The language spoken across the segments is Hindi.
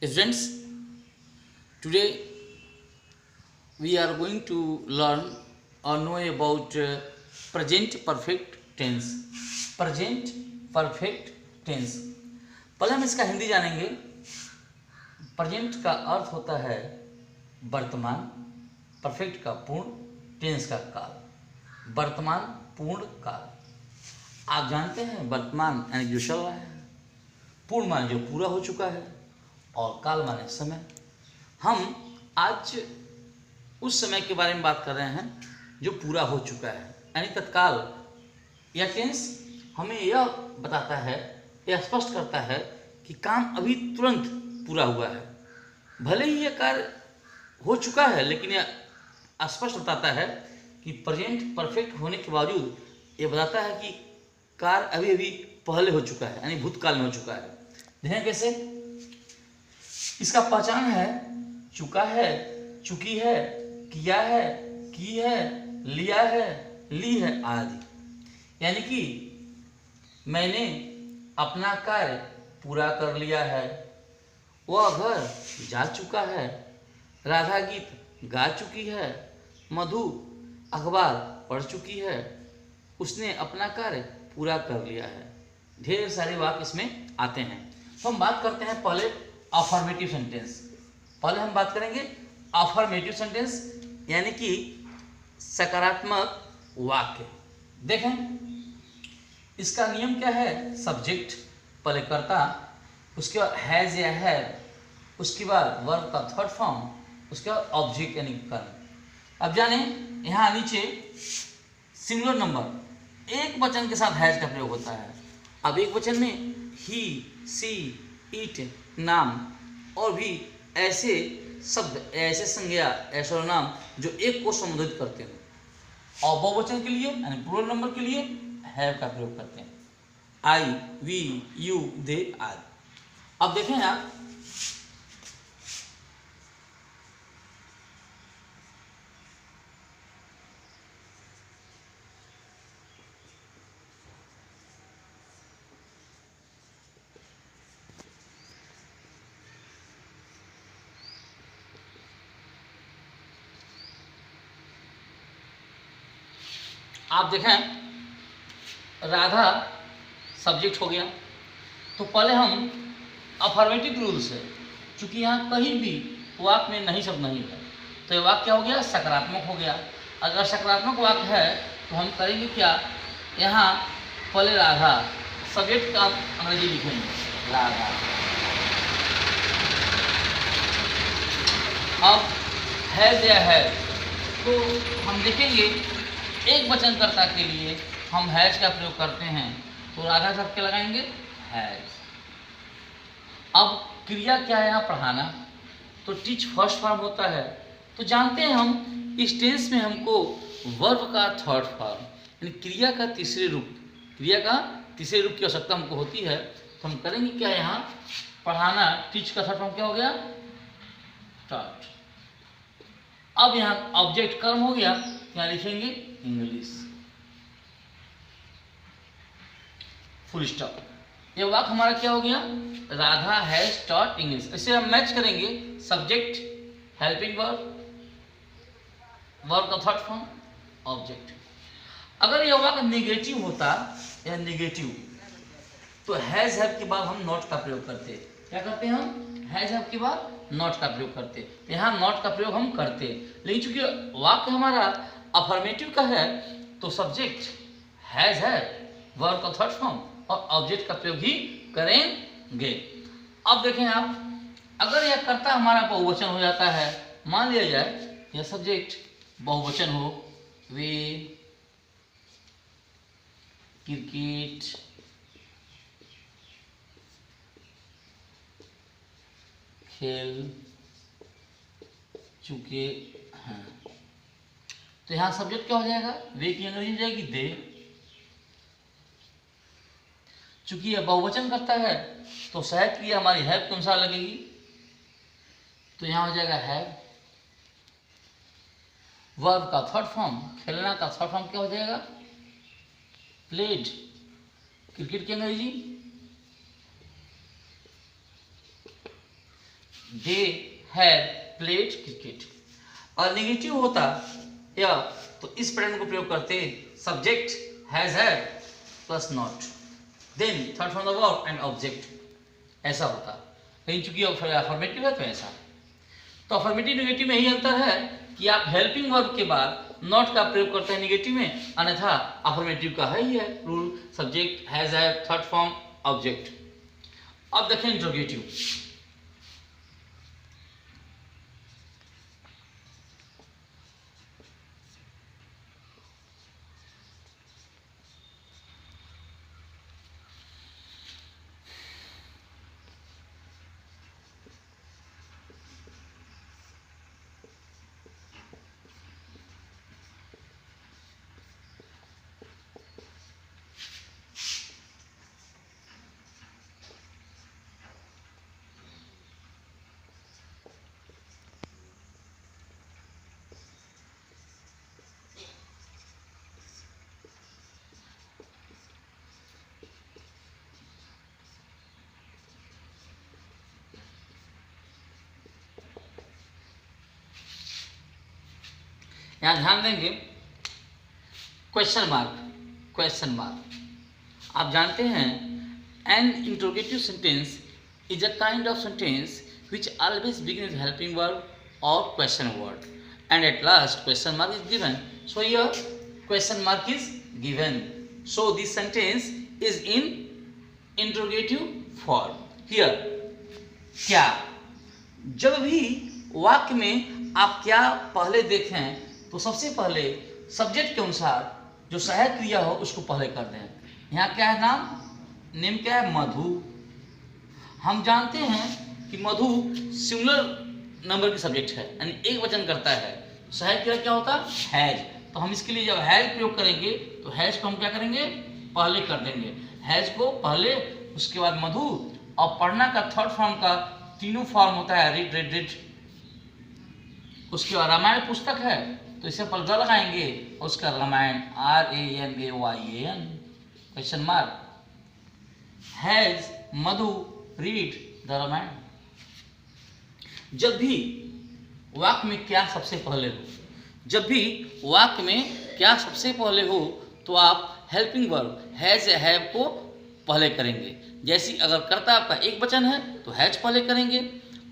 Students, today we are going to learn or know about present perfect tense. Present perfect tense. पहले हम इसका हिंदी जानेंगे। प्रेजेंट का अर्थ होता है वर्तमान, परफेक्ट का पूर्ण, टेंस का काल। वर्तमान पूर्ण काल। आप जानते हैं वर्तमान यानी जो चल रहा है, पूर्ण माने जो पूरा हो चुका है, और काल माने समय। हम आज उस समय के बारे में बात कर रहे हैं जो पूरा हो चुका है, यानी तत्काल। यह टेंस हमें यह बताता है, यह स्पष्ट करता है कि काम अभी तुरंत पूरा हुआ है। भले ही यह कार्य हो चुका है, लेकिन यह स्पष्ट बताता है कि प्रेजेंट परफेक्ट होने के बावजूद यह बताता है कि कार्य अभी अभी पहले हो चुका है, यानी भूतकाल में हो चुका है। देखें कैसे। इसका पहचान है चुका है, चुकी है, किया है, की है, लिया है, ली है आदि। यानी कि मैंने अपना कार्य पूरा कर लिया है, वह घर जा चुका है, राधा गीत गा चुकी है, मधु अखबार पढ़ चुकी है, उसने अपना कार्य पूरा कर लिया है। ढेर सारे वाक्य इसमें आते हैं। तो हम बात करते हैं पहले अफर्मेटिव सेंटेंस। पहले हम बात करेंगे अफर्मेटिव सेंटेंस, यानी कि सकारात्मक वाक्य। देखें इसका नियम क्या है। सब्जेक्ट पहले कर्ता, उसके बाद हैज या हैव, उसके बाद वर्ब का थर्ड फॉर्म, उसके बाद ऑब्जेक्ट यानी कर्म। अब जाने यहाँ नीचे सिंगुलर नंबर एक वचन के साथ हैज का प्रयोग होता है। अब एक वचन में ही, सी, इट, नाम और भी ऐसे शब्द, ऐसे संज्ञा, ऐसे नाम जो एक को संबोधित करते हैं। और बहुवचन के लिए यानी प्लूरल नंबर के लिए हैव का प्रयोग करते हैं। आई, वी, यू, दे आदि। अब देखें आप देखें राधा सब्जेक्ट हो गया। तो पहले हम अफर्मेटिव रूल से, चूंकि यहाँ कहीं भी वाक्य में नहीं शब्द नहीं है, तो ये वाक्य क्या हो गया, सकारात्मक हो गया। अगर सकारात्मक वाक्य है तो हम करेंगे क्या, यहाँ पहले राधा सब्जेक्ट का अंग्रेजी लिखेंगे राधा। अब हैज या है, तो हम देखेंगे एक वचनकर्ता के लिए हम हैज का प्रयोग करते हैं, तो राधा शब्द के लगाएंगे हैज। अब क्रिया क्या है यहाँ, पढ़ाना, तो टीच फर्स्ट फॉर्म होता है। तो जानते हैं हम इस टेंस में हमको वर्ब का थर्ड फॉर्म यानी क्रिया का तीसरे रूप, क्रिया का तीसरे रूप की आवश्यकता हमको होती है। तो हम करेंगे क्या, यहाँ पढ़ाना, टीच का थर्ड फॉर्म क्या हो गया, स्टार्ट। अब यहाँ ऑब्जेक्ट कर्म हो गया, यहाँ लिखेंगे इंग्लिश, फुल स्टॉप। ये वाक्य हमारा क्या हो गया, राधा हैज टॉट इंग्लिश। इसे हम मैच करेंगे, सब्जेक्ट, हेल्पिंग वर्ब, वर्ब का थर्ड फॉर्म, ऑब्जेक्ट। अगर यह वाक्य नेगेटिव होता या नेगेटिव, तो हैज हैव के बाद हम नॉट का प्रयोग करते। क्या करते हैं हम, हैज हैव के बाद नॉट का प्रयोग करते। यहाँ नॉट का प्रयोग हम करते, लेकिन चूंकि वाक्य हमारा अफर्मेटिव का है, तो सब्जेक्ट हैज है, वर्ब का थर्ड फॉर्म और ऑब्जेक्ट का प्रयोग ही करेंगे। अब देखें आप, अगर यह कर्ता हमारा बहुवचन हो जाता है, मान लिया जाए यह सब्जेक्ट बहुवचन हो, वे क्रिकेट खेल चुके हैं, तो यहाँ सब्जेक्ट क्या हो जाएगा, वे की अंग्रेजी हो जाएगी दे। चूंकि यह बहुवचन करता है तो सहायक क्रिया हमारी हैव के अनुसार लगेगी, तो यहाँ हो जाएगा हैव। वर्ब का थर्ड फॉर्म, खेलना का थर्ड फॉर्म क्या हो जाएगा, प्लेड। क्रिकेट की अंग्रेजी दे हैव प्लेड क्रिकेट। और नेगेटिव होता या तो इस पैटर्न को प्रयोग करते, subject has had plus not, then third form of verb and object, ऐसा होता। लेकिन चूंकि अफर्मेटिव है तो ऐसा। तो अफर्मेटिव नेगेटिव में यही अंतर है कि आप हेल्पिंग वर्ब के बाद नॉट का प्रयोग करते हैं नेगेटिव में, अन्यथा अफर्मेटिव का है ही है rule, subject has have third form object. अब देखें इंट्रोगेटिव। यहां ध्यान देंगे क्वेश्चन मार्क, क्वेश्चन मार्क। आप जानते हैं an interrogative sentence is a kind of sentence which always begins with helping verb or question word and at last question mark is given. So here question mark is given. So this sentence is in interrogative form. Here क्या, जब भी वाक्य में आप क्या पहले देखें तो सबसे पहले सब्जेक्ट के अनुसार जो सहायक क्रिया हो उसको पहले कर दें। यहाँ क्या है नाम, नेम क्या है, मधु। हम जानते हैं कि मधु सिंगुलर नंबर की सब्जेक्ट है, यानी एक वचन करता है। सहायक क्रिया क्या होता है, हैज। तो हम इसके लिए जब हैज प्रयोग करेंगे तो हैज को हम क्या करेंगे, पहले कर देंगे, हैज को पहले, उसके बाद मधु। और पढ़ना का थर्ड फॉर्म का तीनों फॉर्म होता है, रीड रेड रीड। उसके बाद रामायण पुस्तक है तो इसे पल लगाएंगे, उसका Ramayan RAMAYAN question mark, has Madhu read the Ramayan. जब भी वाक्य में क्या सबसे पहले हो, जब भी वाक्य में क्या सबसे पहले हो तो आप हेल्पिंग वर्ब हैज या हैव को पहले करेंगे। जैसे अगर कर्ता आपका एक वचन है तो हैज पहले करेंगे,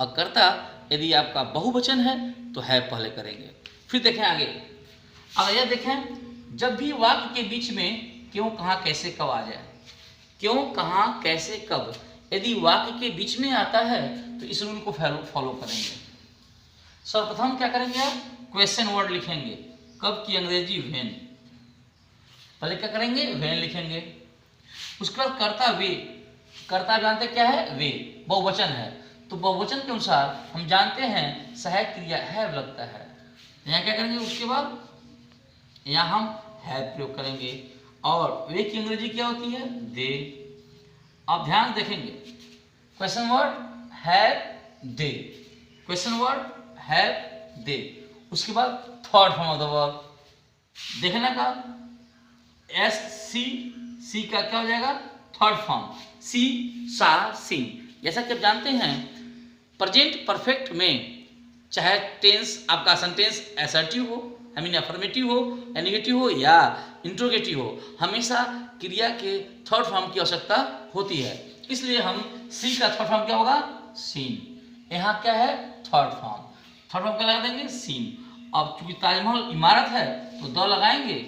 और कर्ता यदि आपका बहुवचन है तो हैव पहले करेंगे। फिर देखें आगे, अगर यह देखें जब भी वाक्य के बीच में क्यों, कहाँ, कैसे, कब आ जाए, क्यों, कहाँ, कैसे, कब यदि वाक्य के बीच में आता है तो इस रूल को फॉलो करेंगे। सर्वप्रथम क्या करेंगे आप, क्वेश्चन वर्ड लिखेंगे, कब की अंग्रेजी व्हेन, पहले क्या करेंगे, व्हेन लिखेंगे। उसके बाद कर्ता वे, कर्ता जानते क्या है, वे, बहुवचन है तो बहुवचन के अनुसार हम जानते हैं सहायक क्रिया हैव लगता है। यहाँ क्या करेंगे, उसके बाद यहाँ हम हैव प्रयोग करेंगे, और वे की अंग्रेजी क्या होती है, दे। आप ध्यान देखेंगे question word have they, question word have they. उसके बाद third form of the verb देखने का, सी का क्या हो जाएगा, थर्ड फॉर्म, सी सा सी। जैसा कि आप जानते हैं प्रेजेंट परफेक्ट में चाहे टेंस आपका सेंटेंस असर्टिव हो, आई मीन अफर्मेटिव हो, नेगेटिव हो या इंट्रोगेटिव हो, हमेशा क्रिया के थर्ड फॉर्म की आवश्यकता होती है। इसलिए हम सी का थर्ड फॉर्म क्या होगा, सीन। यहाँ क्या है, थर्ड फॉर्म, थर्ड फॉर्म क्या लगा देंगे, सीन। अब चूंकि ताजमहल इमारत है तो द लगाएंगे,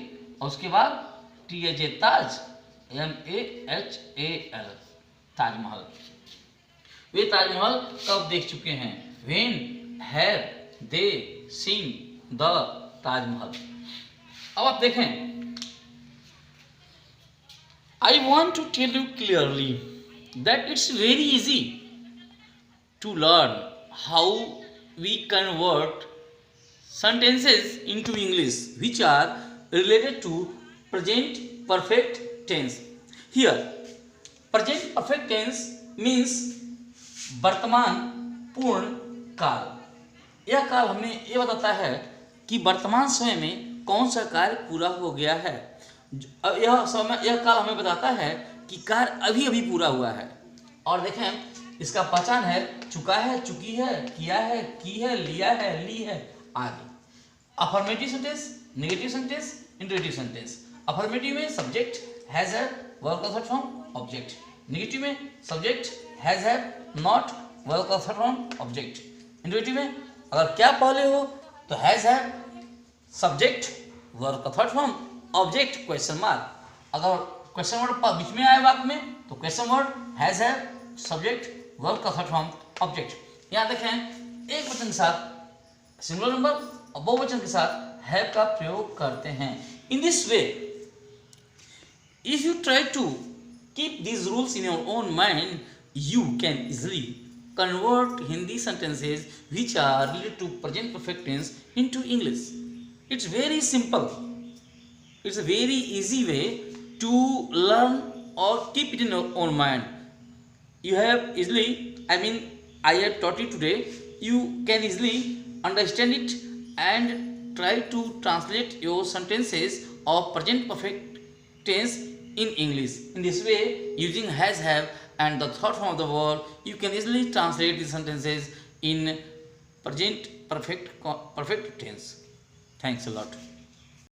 और उसके बाद TAJ ताज, MAHAL ताजमहल। वे ताजमहल कब देख चुके हैं, when, have, they, seen the Taj Mahal. अब आप देखें, I want to tell you clearly that it's very easy to learn how we convert sentences into English which are related to present perfect tense. Here, present perfect tense means वर्तमान पूर्ण काल। यह काल हमें यह बताता है कि वर्तमान समय में कौन सा कार्य पूरा हो गया है। यह काल हमें बताता है कि कार्य अभी अभी पूरा हुआ है। और देखें इसका पहचान है चुका है, चुकी है, किया है, की है, लिया है, ली है आदि। Affirmative sentence, negative sentence, interrogative sentence. Affirmative में सब्जेक्ट हैज है, वर्ब का थर्ड फॉर्म ऑब्जेक्ट। नेगेटिव में सब्जेक्ट हैज है, नॉट, वर्ब का थर्ड फॉर्म ऑब्जेक्ट। इंटरेटिव में अगर क्या पहले हो तो हैज है, सब्जेक्ट, वर्ब का third form object, question mark. अगर क्वेश्चन वर्ड बीच में आए वाक्य में तो क्वेश्चन वर्ड हैज है, सब्जेक्ट, वर्ब का थर्ड फॉर्म ऑब्जेक्ट। यहाँ देखें एक वचन के साथ सिंगुलर नंबर और बहुवचन के साथ हैव का प्रयोग करते हैं। In this way if you try to keep these rules in your own mind, you can easily convert Hindi sentences which are related to present perfect tense into English. It's very simple. It's a very easy way to learn or keep it in your own mind. You have easily, I have taught you today, you can easily understand it and try to translate your sentences of present perfect tense in English. In this way, using has, have and the third form of the verb, you can easily translate the sentences in present perfect tense. Thanks a lot.